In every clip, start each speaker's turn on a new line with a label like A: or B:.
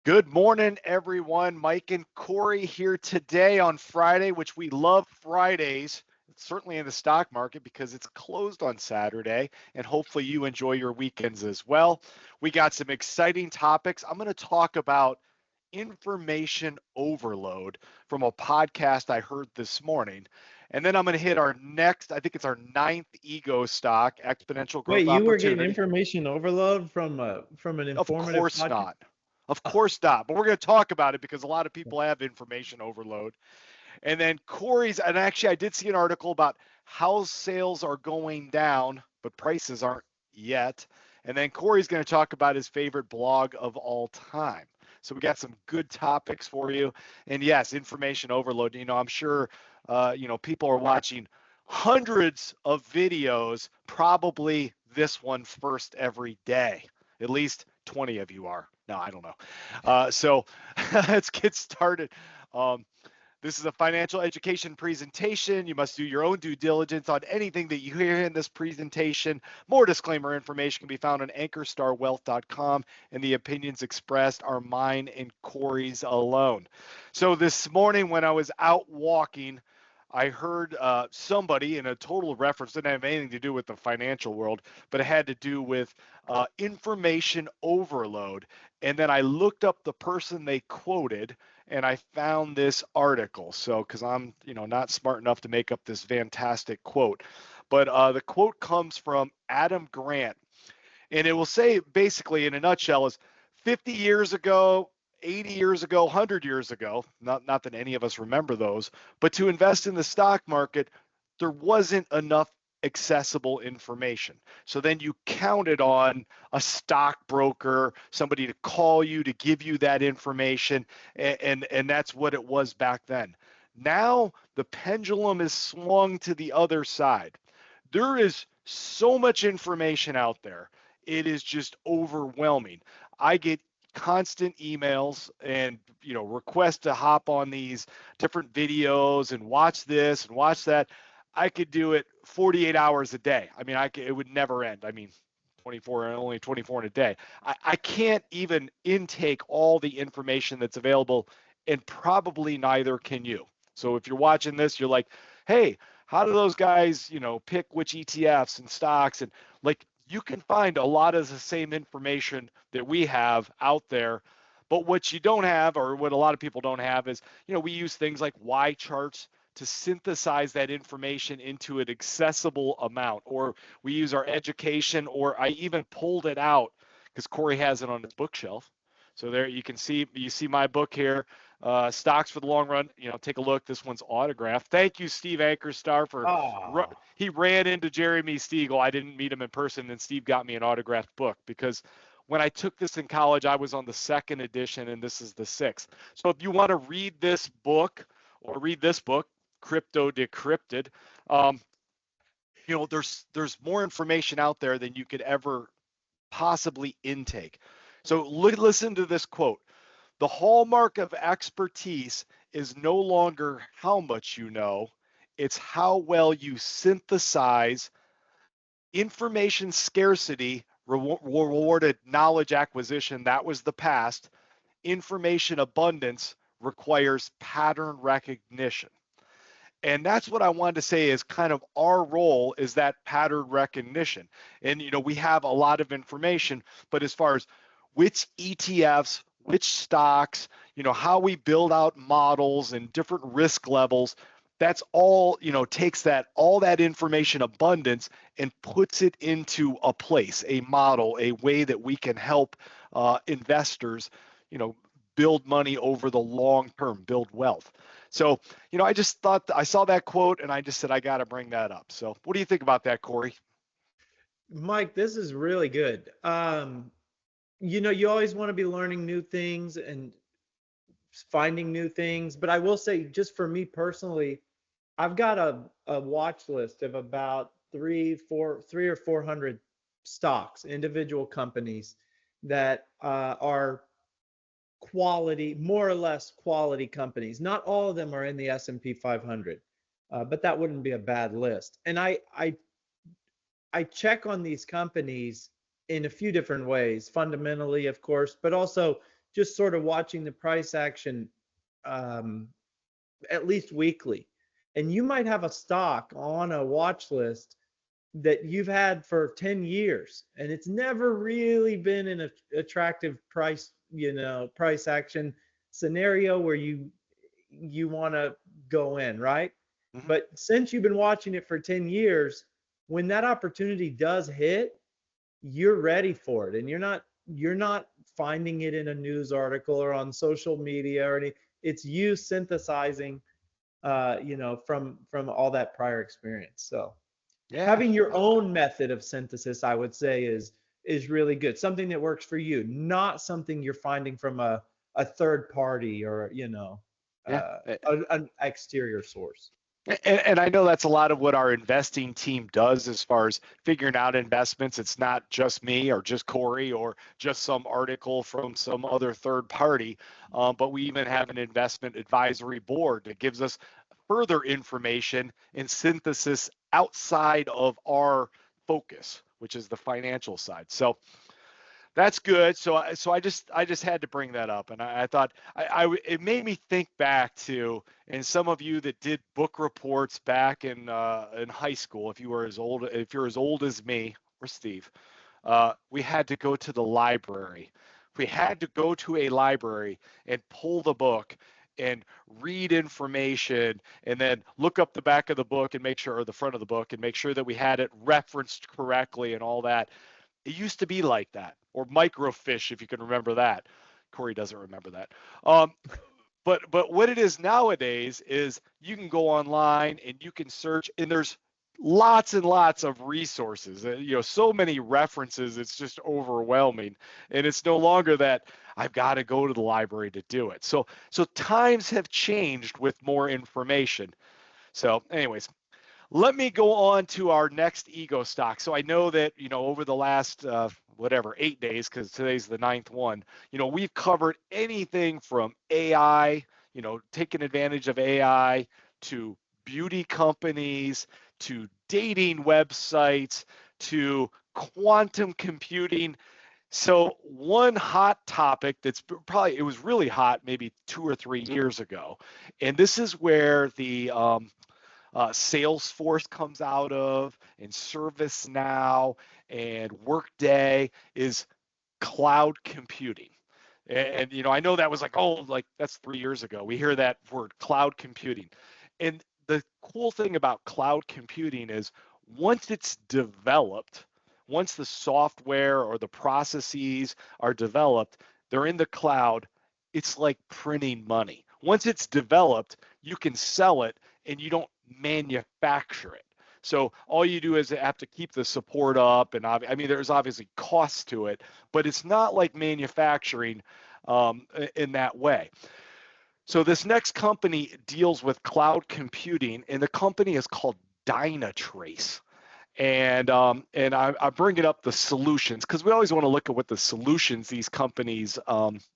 A: Good morning, everyone. Mike and Corey here today on Friday, which we love Fridays, certainly in the stock market because it's closed on Saturday, and hopefully you enjoy your weekends as well. We got some exciting topics. I'm going to talk about information overload from a podcast I heard this morning. And then I'm going to hit our next, I think it's our ninth ego stock, exponential growth
B: Wait, you were getting
A: opportunity.
B: information overload from an
A: Of
B: informative
A: course
B: podcast?
A: not. Of course not. But we're going to talk about it because a lot of people have information overload. And then Corey's, and actually I did see an article about how sales are going down, but prices aren't yet. And then Corey's going to talk about his favorite blog of all time. So we got some good topics for you. And yes, information overload. I'm sure, people are watching hundreds of videos, probably this one first every day. At least 20 of you are. No, I don't know. So let's get started. This is a financial education presentation. You must do your own due diligence on anything that you hear in this presentation. More disclaimer information can be found on ankerstarwealth.com, and the opinions expressed are mine and Corey's alone. So this morning when I was out walking, I heard somebody in a total reference, didn't have anything to do with the financial world, but it had to do with information overload. And then I looked up the person they quoted, and I found this article. So, because I'm, not smart enough to make up this fantastic quote, but the quote comes from Adam Grant, and it will say basically in a nutshell is 50 years ago, 80 years ago, 100 years ago, not that any of us remember those, but to invest in the stock market, there wasn't enough accessible information. So then you counted on a stockbroker, somebody to call you to give you that information, and that's what it was back then. Now the pendulum is swung to the other side. There is so much information out there. It is just overwhelming. I get constant emails and requests to hop on these different videos and watch this and watch that. I could do it 48 hours a day. I mean, it would never end. I mean, 24, only 24 in a day. I can't even intake all the information that's available, and probably neither can you. So if you're watching this, you're like, hey, how do those guys, pick which ETFs and stocks? And like, you can find a lot of the same information that we have out there. But what you don't have, or what a lot of people don't have, is, we use things like Y charts to synthesize that information into an accessible amount, or we use our education, or I even pulled it out because Corey has it on his bookshelf. So there you see my book here, Stocks for the Long Run. Take a look. This one's autographed. Thank you, Steve Ankerstar, for
B: Oh,
A: he ran into Jeremy Stiegel. I didn't meet him in person, and Steve got me an autographed book because when I took this in college, I was on the second edition, and this is the sixth. So if you want to read this book or read this book, Crypto Decrypted, there's more information out there than you could ever possibly intake. So listen to this quote. The hallmark of expertise is no longer how much you know, it's how well you synthesize. Information scarcity rewarded knowledge acquisition. That was the past. Information abundance requires pattern recognition. And that's what I wanted to say is kind of our role is that pattern recognition. And, we have a lot of information, but as far as which ETFs, which stocks, how we build out models and different risk levels, that's all, takes all that information abundance and puts it into a place, a model, a way that we can help investors, build money over the long term, build wealth. So, I just thought I saw that quote and I just said, I got to bring that up. So what do you think about that, Corey?
B: Mike, this is really good. You always want to be learning new things and finding new things, but I will say, just for me personally, I've got a watch list of about three or 400 stocks, individual companies that are quality, more or less quality companies. Not all of them are in the S&P 500, but that wouldn't be a bad list. And I check on these companies in a few different ways, fundamentally, of course, but also just sort of watching the price action at least weekly. And you might have a stock on a watch list that you've had for 10 years and it's never really been in an attractive price, price action scenario where you want to go in, right?
A: Mhm.
B: But since you've been watching it for 10 years, when that opportunity does hit, you're ready for it, and you're not finding it in a news article or on social media or any. It's you synthesizing, from all that prior experience. So
A: Yeah.
B: having your own method of synthesis, I would say, is really good. Something that works for you, not something you're finding from a third party or
A: Yeah.
B: an exterior source.
A: And I know that's a lot of what our investing team does as far as figuring out investments. It's not just me or just Corey or just some article from some other third party, but we even have an investment advisory board that gives us further information and synthesis outside of our focus, which is the financial side. So that's good. So I just had to bring that up, and I thought it made me think back to, and some of you that did book reports back in high school, if you're as old as me or Steve, we had to go to the library. We had to go to a library and pull the book and read information and then look up the back of the book and make sure, or the front of the book, and make sure that we had it referenced correctly and all that. It used to be like that, or microfiche, if you can remember that. Corey doesn't remember that. Um, but what it is nowadays is you can go online and you can search, and there's lots and lots of resources. So many references. It's just overwhelming, and it's no longer that I've got to go to the library to do it. So times have changed with more information. So, anyways, let me go on to our next ego stock. So I know that, over the last, 8 days, because today's the ninth one, we've covered anything from AI, taking advantage of AI, to beauty companies, to dating websites, to quantum computing. So one hot topic it was really hot maybe 2 or 3 years ago. And this is where the Salesforce comes out of, and ServiceNow and Workday is cloud computing. And I know that was like that's 3 years ago. We hear that word, cloud computing. And the cool thing about cloud computing is once it's developed, once the software or the processes are developed, they're in the cloud. It's like printing money. Once it's developed, you can sell it and you don't manufacture it. So all you do is have to keep the support up, and there's obviously costs to it, but it's not like manufacturing in that way. So this next company deals with cloud computing, and the company is called Dynatrace. And I bring it up, the solutions, because we always want to look at what the solutions these companies do.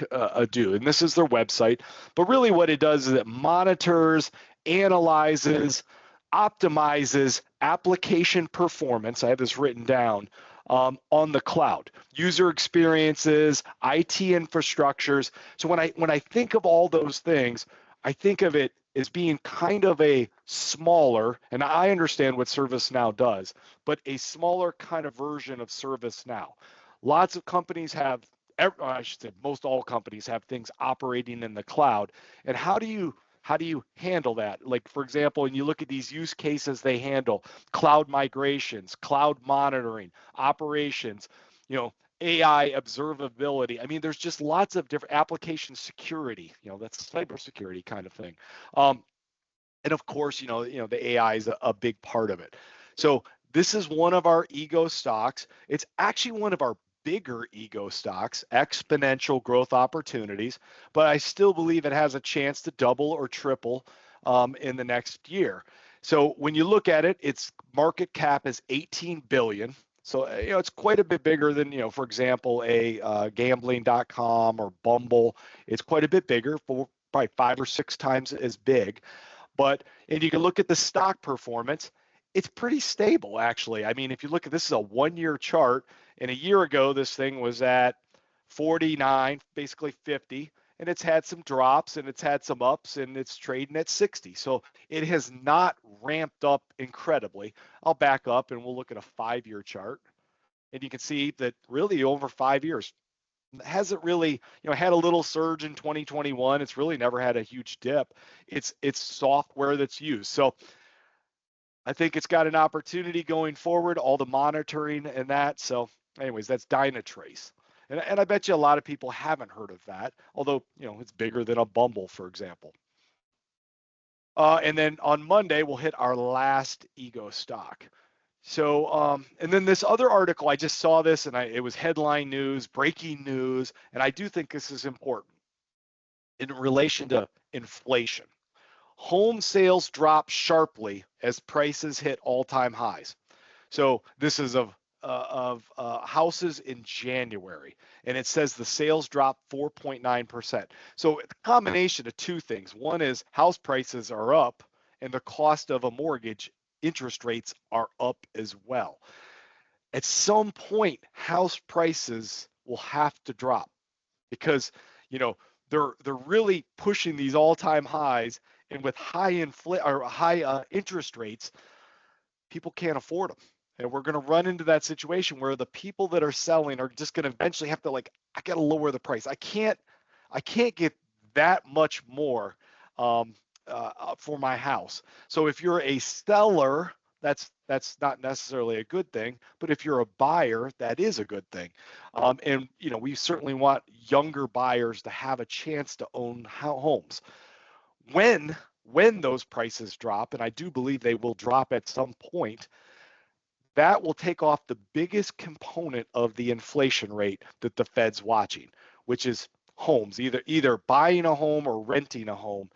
A: And this is their website. But really what it does is it monitors, analyzes, optimizes application performance. I have this written down on the cloud, user experiences, IT infrastructures. So when I think of all those things, I think of it as being kind of a smaller, and I understand what ServiceNow does, but a smaller kind of version of ServiceNow. Lots of companies have, I should say most all companies have things operating in the cloud. And how do you handle that? Like, for example, when you look at these use cases they handle, cloud migrations, cloud monitoring, operations, AI observability. There's just lots of different application security, that's cybersecurity kind of thing. And of course, the AI is a big part of it. So this is one of our ego stocks. It's actually one of our bigger ego stocks, exponential growth opportunities, but I still believe it has a chance to double or triple in the next year. So when you look at it, its market cap is 18 billion. So it's quite a bit bigger than, for example, a gambling.com or Bumble. It's quite a bit bigger, for probably 5 or 6 times as big. And you can look at the stock performance, it's pretty stable, actually. If you look at this, is a 1-year chart, and a year ago, this thing was at 49, basically 50, and it's had some drops and it's had some ups and it's trading at 60. So it has not ramped up incredibly. I'll back up and we'll look at a 5-year chart. And you can see that really over 5 years, hasn't really, had a little surge in 2021. It's really never had a huge dip. It's software that's used. So I think it's got an opportunity going forward, all the monitoring and that. So anyways, that's Dynatrace. And I bet you a lot of people haven't heard of that, although, it's bigger than a Bumble, for example. And then on Monday, we'll hit our last ego stock. So, and then this other article, I just saw this and it was headline news, breaking news. And I do think this is important in relation to inflation. Home sales drop sharply as prices hit all-time highs. So this is of houses in January, and it says the sales dropped 4.9%. So a combination of two things. One is house prices are up, and the cost of a mortgage, interest rates are up as well. At some point, house prices will have to drop because they're really pushing these all-time highs, and with high interest rates, people can't afford them. And we're going to run into that situation where the people that are selling are just going to eventually have to I got to lower the price. I can't get that much more for my house. So if you're a seller, that's not necessarily a good thing. But if you're a buyer, that is a good thing. And we certainly want younger buyers to have a chance to own homes. When those prices drop, and I do believe they will drop at some point, that will take off the biggest component of the inflation rate that the Fed's watching, which is homes, either buying a home or renting a home.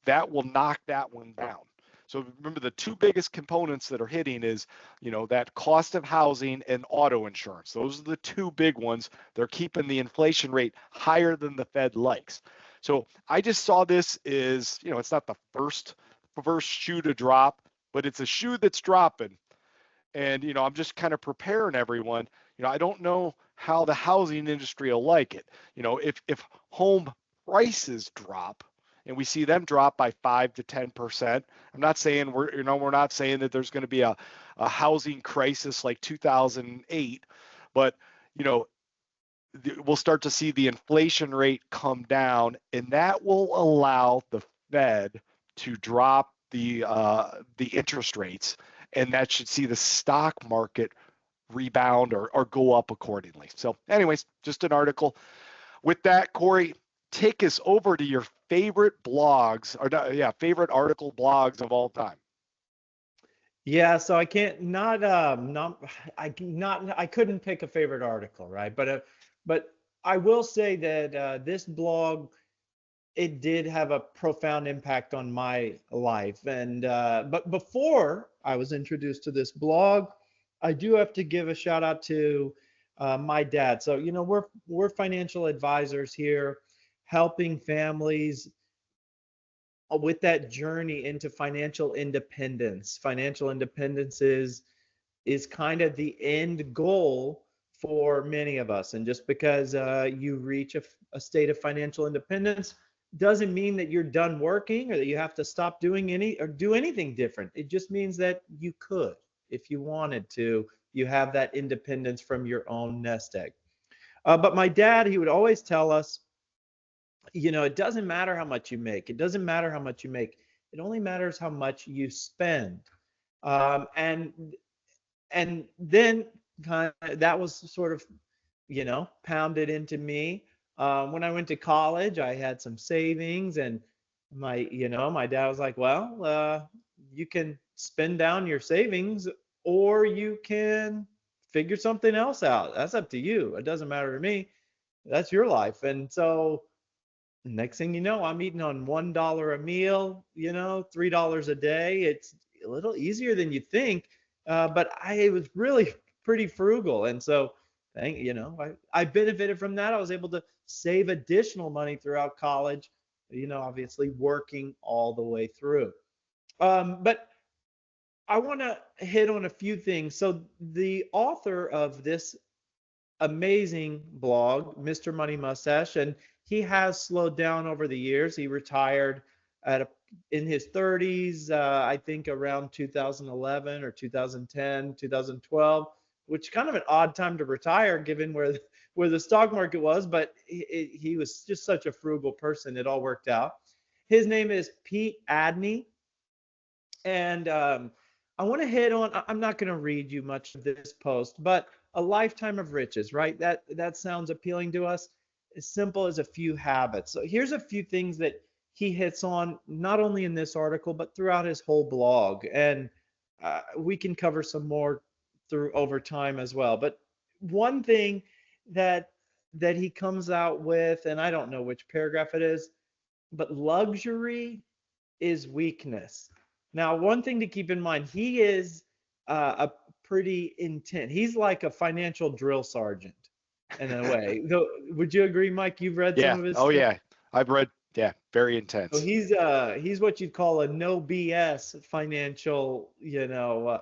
A: That will knock that one down. So remember, the two biggest components that are hitting is, that cost of housing and auto insurance. Those are the two big ones. They're keeping the inflation rate higher than the Fed likes. So I just saw this is, it's not the first shoe to drop, but it's a shoe that's dropping. And, I'm just kind of preparing everyone. I don't know how the housing industry will like it. If home prices drop and we see them drop by 5 to 10%, I'm not saying we're not saying that there's going to be a housing crisis like 2008, but, we'll start to see the inflation rate come down, and that will allow the Fed to drop the interest rates, and that should see the stock market rebound or go up accordingly. So anyways, just an article. With that, Corey, take us over to your favorite blogs, favorite article blogs of all time.
B: Yeah, so I couldn't pick a favorite article, right? But I will say that this blog, it did have a profound impact on my life. And but before I was introduced to this blog, I do have to give a shout out to my dad. So we're financial advisors here, helping families with that journey into financial independence. Financial independence is kind of the end goal for many of us. And just because you reach a state of financial independence doesn't mean that you're done working or that you have to stop doing do anything different. It just means that you could, if you wanted to, you have that independence from your own nest egg. But my dad, he would always tell us, it doesn't matter how much you make. It doesn't matter how much you make. It only matters how much you spend. And then that was sort of, pounded into me. When I went to college, I had some savings, and my dad was like, well, you can spend down your savings or you can figure something else out. That's up to you. It doesn't matter to me. That's your life. And so next thing you know, I'm eating on $1 a meal, $3 a day. It's a little easier than you think, but I was really pretty frugal. And so, I benefited from that. I was able to save additional money throughout college, obviously working all the way through. But I want to hit on a few things. So the author of this amazing blog, Mr. Money Mustache, and he has slowed down over the years. He retired in his 30s, I think around 2011 or 2010, 2012, which kind of an odd time to retire given where the stock market was, but he was just such a frugal person. It all worked out. His name is Pete Adney. And I want to hit on, I'm not going to read you much of this post, but a lifetime of riches, right? That sounds appealing to us. As simple as a few habits. So here's a few things that he hits on, not only in this article, but throughout his whole blog. And we can cover some more through over time as well. But one thing that he comes out with, and I don't know which paragraph it is, but luxury is weakness. Now, one thing to keep in mind, he is a pretty intense. He's like a financial drill sergeant in a way. Would you agree, Mike? You've read some of his stuff?
A: Yeah. I've read, very intense.
B: So he's what you'd call a no BS financial,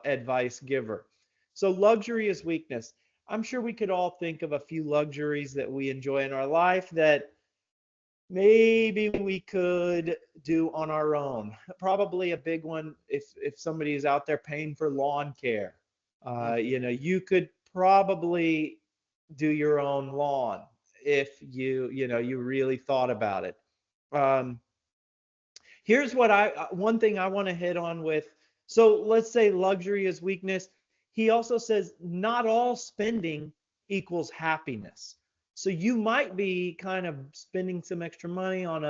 B: advice giver. So luxury is weakness. I'm sure we could all think of a few luxuries that we enjoy in our life that maybe we could do on our own. Probably a big one if somebody is out there paying for lawn care. You could probably do your own lawn if you really thought about it. Here's one thing I want to hit on with. So let's say luxury is weakness. He also says not all spending equals happiness. So you might be kind of spending some extra money on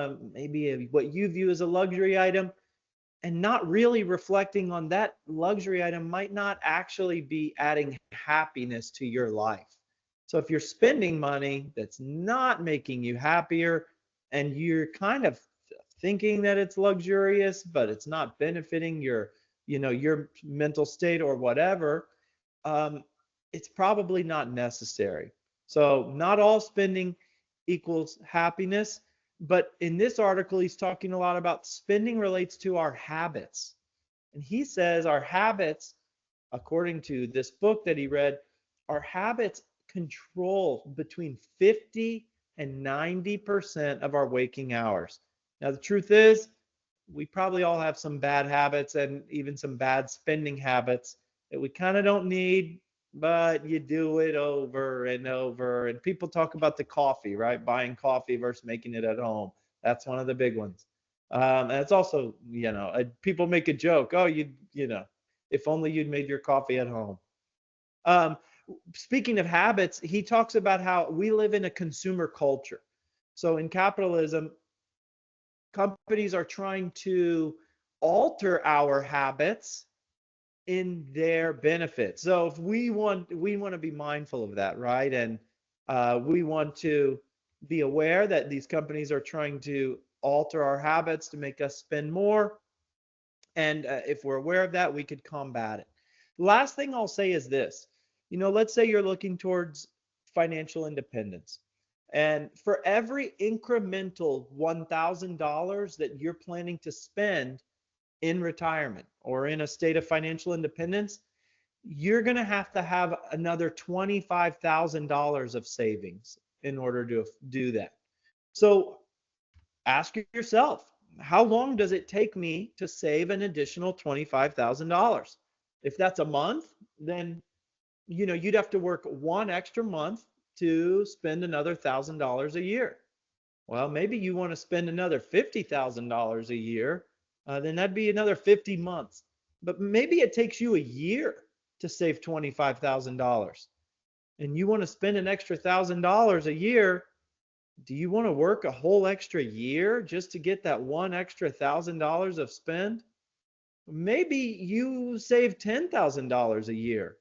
B: what you view as a luxury item, and not really reflecting on that luxury item might not actually be adding happiness to your life. So if you're spending money that's not making you happier, and you're kind of thinking that it's luxurious, but it's not benefiting your mental state or whatever, it's probably not necessary. So not all spending equals happiness, but in this article, he's talking a lot about spending relates to our habits. And he says our habits, according to this book that he read, our habits control between 50 and 90% of our waking hours. Now, the truth is, we probably all have some bad habits and even some bad spending habits that we kind of don't need, but you do it over and over. And people talk about the coffee, right? Buying coffee versus making it at home. That's one of the big ones. And it's also, people make a joke. Oh, if only you'd made your coffee at home. Speaking of habits, he talks about how we live in a consumer culture. So in capitalism, companies are trying to alter our habits in their benefit. So if we want to be mindful of that, right? And we want to be aware that these companies are trying to alter our habits to make us spend more. And if we're aware of that, we could combat it. Last thing I'll say is this. Let's say you're looking towards financial independence. And for every incremental $1,000 that you're planning to spend in retirement or in a state of financial independence, you're going to have another $25,000 of savings in order to do that. So ask yourself, how long does it take me to save an additional $25,000? If that's a month, then you'd have to work one extra month to spend another $1,000 a year. Well, maybe you want to spend another $50,000 a year, then that'd be another 50 months. But maybe it takes you a year to save $25,000, and you want to spend an extra $1,000 a year. Do you want to work a whole extra year just to get that one extra $1,000 of spend? Maybe you save $10,000 a year.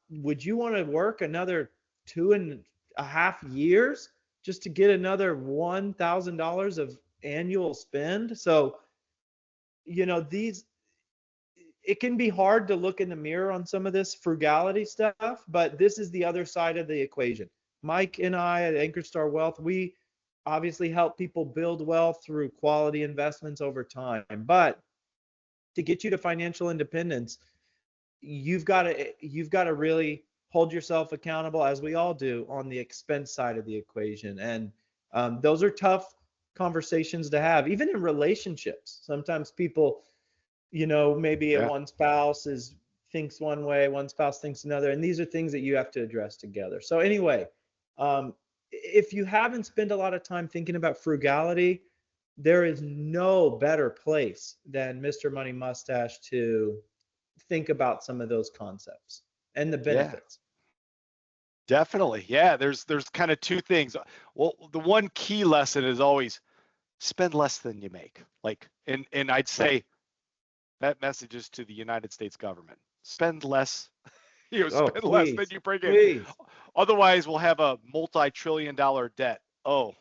B: Would you want to work another 2.5 years just to get another $1,000 of annual spend? So, it can be hard to look in the mirror on some of this frugality stuff, but this is the other side of the equation. Mike and I at Ankerstar Wealth, we obviously help people build wealth through quality investments over time. But to get you to financial independence, you've got to really hold yourself accountable, as we all do, on the expense side of the equation. And those are tough conversations to have, even in relationships. Sometimes people, maybe
A: Yeah.
B: one spouse thinks one way, one spouse thinks another, and these are things that you have to address together. So anyway, if you haven't spent a lot of time thinking about frugality, there is no better place than Mr. Money Mustache to think about some of those concepts and the
A: Yeah.
B: benefits.
A: Definitely. Yeah. There's kind of two things. Well, the one key lesson is always spend less than you make. Like, and I'd say that message is to the United States government. Spend less,
B: Oh,
A: spend less than
B: please,
A: you bring in.
B: please.
A: Otherwise, we'll have a multi-trillion-dollar debt. Oh,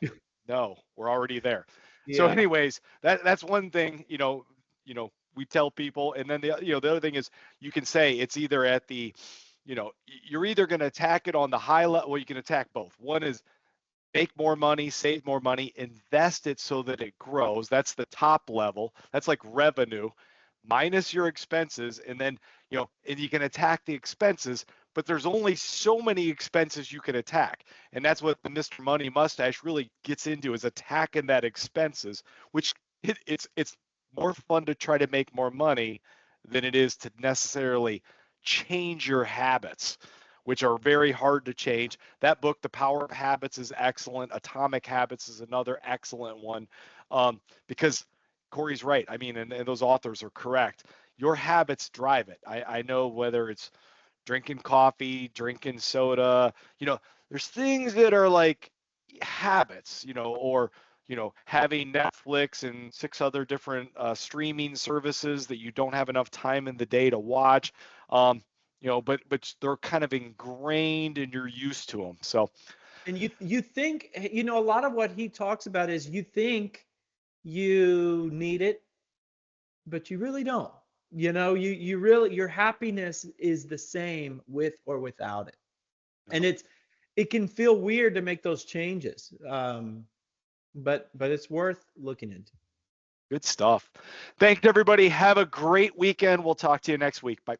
A: no, we're already there. So,
B: Yeah.
A: anyways, that's one thing, we tell people. And then the other thing is you can say it's either at the, you're either going to attack it on the high level, well, you can attack both. One is make more money, save more money, invest it so that it grows. That's the top level. That's like revenue minus your expenses. And then, and you can attack the expenses, but there's only so many expenses you can attack. And that's what the Mr. Money Mustache really gets into, is attacking that expenses, which it's more fun to try to make more money than it is to necessarily change your habits, which are very hard to change. That book, The Power of Habits, is excellent. Atomic Habits is another excellent one, because Corey's right. I mean, and those authors are correct. Your habits drive it. I know whether it's drinking coffee, drinking soda, there's things that are like habits, or, having Netflix and 6 other different streaming services that you don't have enough time in the day to watch. But they're kind of ingrained and you're used to them. So,
B: And you think, a lot of what he talks about is you think you need it, but you really don't. You really, your happiness is the same with or without it. And it can feel weird to make those changes. But it's worth looking into.
A: good stuff. Thanks, everybody. Have a great weekend. We'll talk to you next week. Bye.